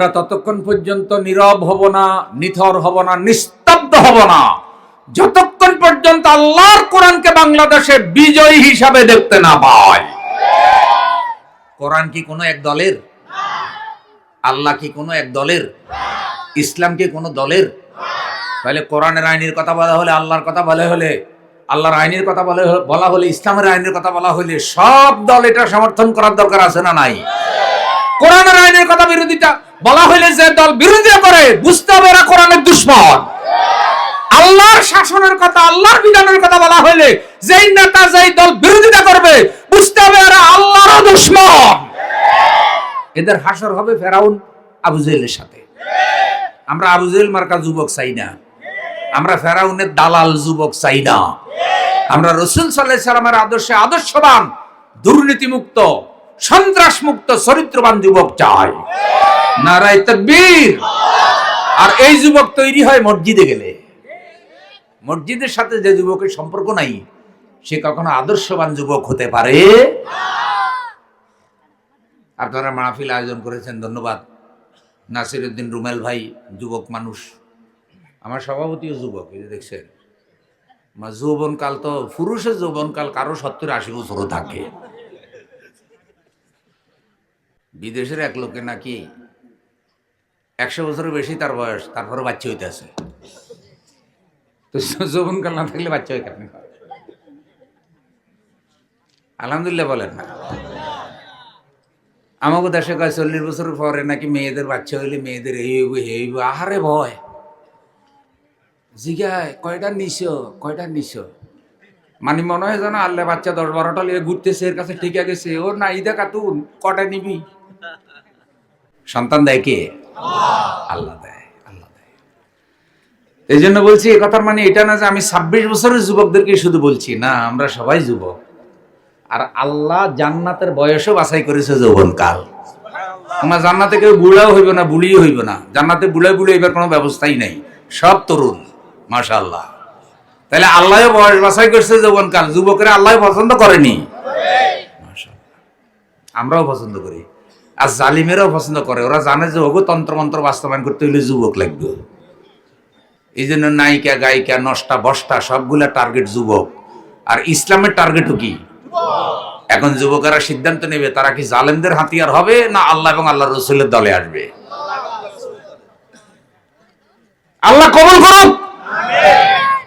আমরা ততক্ষণ পর্যন্ত নীরব হব না, নিথর হব না, নিস্তব্ধ হব না, যতক্ষণ পর্যন্ত আল্লাহর কোরআনকে বাংলাদেশে বিজয়ী হিসাবে দেখতে না পাই। কোরআন কি কোনো এক দলের? আল্লাহ কি কোনো এক দলের? ইসলাম কি কোনো দলের? তাহলে কোরআনের আইনের কথা বলা হলে, আল্লাহর কথা বলা হলে, আল্লাহর আইনের কথা বলা হলে, ইসলামের আইনের কথা বলা হলে সব দল এটা সমর্থন করার দরকার আছে না নাই? কোরআনের আইনের কথা বিরোধিতা বলা হলে যে দল বিরোধিতা করে, বুঝতে হবে এরা কোরআনের দুশমন। আল্লাহর শাসনের কথা, আল্লাহর বিধানের কথা বলা হলে যেই নেতা যেই দল বিরোধিতা করবে, বুঝতে হবে এরা আল্লাহর দুশমন। এদের হাসর হবে ফেরাউন আবু জেহেলের সাথে। আমরা আবু জেহেল মার্কা যুবক চাই না, আমরা ফেরাউনের দালাল যুবক চাই না। আমরা রাসূল সাল্লাল্লাহু আলাইহি সাল্লামের আদর্শে আদর্শবান, দুর্নীতিমুক্ত, সন্ত্রাসমুক্ত, চরিত্রবান যুবক চাই। নারায়ে তাকবীর। আর এই যুবক তৈরি হয় মসজিদে গেলে। মসজিদের সাথে যে যুবকের সম্পর্ক নাই, সে কখনো আদর্শবান যুবক হতে পারে। আপনারা মাহফিল আয়োজন করেছেন, ধন্যবাদ। নাসিরউদ্দিন রুমেল ভাই যুবক মানুষ, আমার সভাপতিও যুবক, এই যে দেখছেন। যৌবনকাল তো, পুরুষের যৌবনকাল কারো 70-80 বছরও থাকে। বিদেশের এক লোকে নাকি 100 বছরের বেশি তার বয়স, তারপরে বাচ্চা হইতে আছে। তো যৌবনকাল না থাকলে বাচ্চা হয় কেন? আলহামদুলিল্লাহ বলেন না। আমাকে দেশে কয় 40 বছরের পরে নাকি মেয়েদের বাচ্চা হইলে মেয়েদের এই হইব এই হইব। আহারে ভয়। জিগায় কয়টা নিছো? মানে মনে হয় যেন আল্লাহ বাচ্চা 10-12টা লিয়ে ঘুরতেছে, এর কাছে ঠিক গেছে। ও না ইদা কাতুন, কটা নিবি? সন্তান দেয় কে? আল্লাহ দেয়। এই জন্য বলছি, এ কথার মানে এটা না যে আমি 26 বছরের যুবকদেরকে শুধু বলছি, না, আমরা সবাই যুবক। আর আল্লাহ জান্নাতের বয়সও বাছাই করেছে যৌবনকাল। তোমার জান্নাতে কেউ বুড়াও হইব না, বুড়িও হইব না। জান্নাতে বুড়ে এবার কোনো ব্যবস্থাই নাই, সব তরুণ, মাশাআল্লাহ। তাহলে আল্লাহ বয়স বাছাই করছে যৌবনকাল। যুবকেরা আল্লাহ পছন্দ করেনি, মাশাআল্লাহ, আমরাও পছন্দ করি। আর জালিমেরাও পছন্দ করে। ওরা জানে যে ওগো তন্ত্রমন্ত্র বাস্তবায়ন করতে হইলে যুবক লাগবে। এই জন্য নায়িকা, গায়িকা, নষ্টা, বষ্টা সবগুলা টার্গেট যুবক। আর ইসলামের টার্গেটও কি? এখন যুবকেরা সিদ্ধান্ত নেবে তারা কি জালেমদের হাতিয়ার হবে না আল্লাহ এবং আল্লাহর রাসূলের দলে আসবে। আল্লাহ কবুল করুক।